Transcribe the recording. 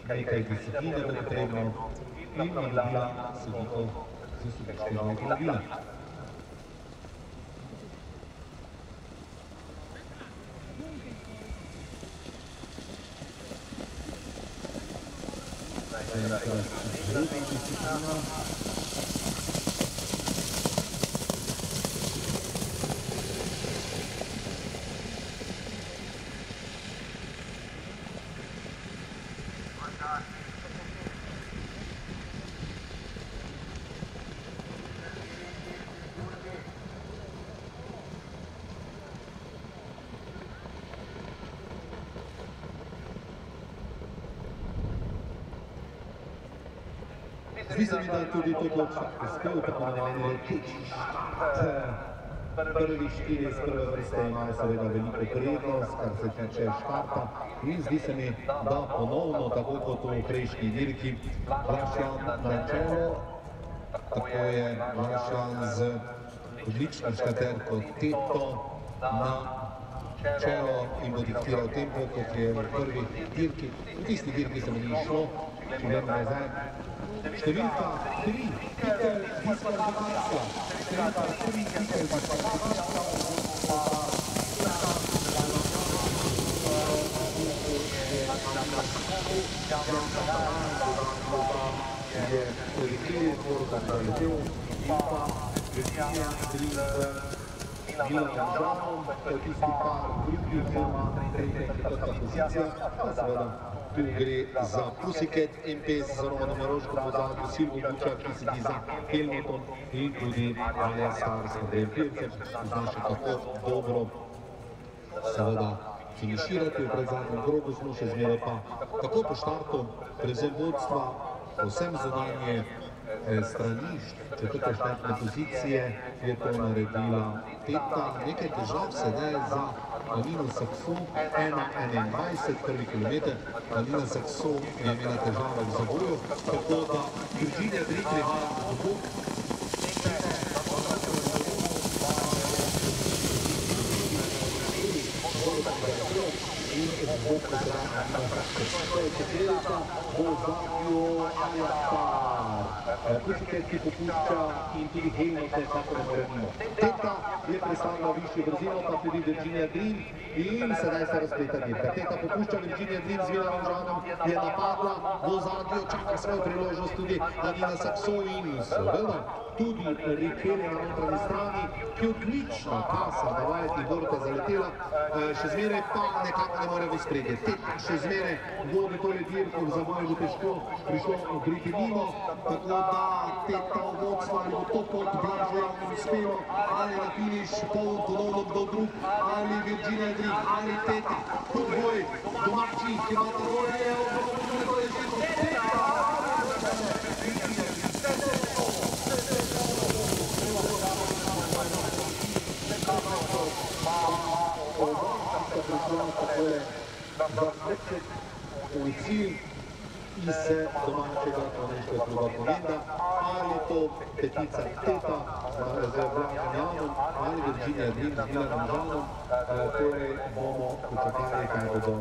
nekaj discipline bo potrebno in navodila sodnikov z sodniškega avtomobila. Zdi se mi, da je tudi to točno uspel, tako da meni reči. Prvi štiri iz prve vrste imajo seveda veliko prednost, kar se tiče štarta. In zdi se mi, da ponovno, tako kot v prejšnji dirki, Vlašjan na čelo, tako je Vlašjan z odlično škaterko Teto na čelo in bo diktiral tempo, kot je v prvi dirki. V tisti dirki se mi ni šlo, če gremo nazaj. Številka 3, Peter diskvalifikacija. Številka 3, Peter diskvalifikacija. Je korigiril, Borka zaletel in pa Virginija z Milanom Žanom, to je tisti par drugi oziroma tretja in četrta pozicija. Seveda tu gre za Pussycat MPS z Romanom Maroškom v ozadju, Silvo Bučar, ki sedi za Helmutom in tudi Alja Star s Andrejem Pircem. Zna še kako dobro seveda finiširati v predzadnjem krogu, smo še zmeraj pa tako po štartu prevzem vodstva, povsem zunanje stranišč, četrte štartne pozicije je to naredila Teta. Nekaj težav sedaj za Alino Sakso, 1:21, prvi kilometer. Alina Sakso je imela težave v zavoju, tako da Virginija Dream prihaja v bok. In v boku zraven Alina Sakso. To je četverica, v ozadju Alja Star. Pussycat, ki popušča in tudi Helmut nekako ne more mimo. Teta je predstavila višjo brzino, pa tudi Virginija Dream in sedaj se razpleta dirka. Teta popušča, Virginija Dream z Milanom Žanom je napadla, v ozadju čaka svojo priložnost tudi Alina Sakso in seveda tudi Rikeli na notranji strani, ki odlično pasa na vajeti Borka zaletela, še zmeraj pa nekako ne more v spredje. Teta še zmeraj vodi tole dirko, v zavoju bo težko prišlo griti mimo, tako da Teta v vodstvo, ali bo to pot Blažu uspelo, ali na finiš ponovno kdo drug, ali Virginija Dream, ali Teta. Kot boj domačih, ki imate volje, to je že Teta! Zaključek v cilj iz domačega konečnega kluba Komenda, ali to petica Teta z Blažem Janom, ali Virginija Dream z Milanom Žanom, torej bomo počakali, kaj bodo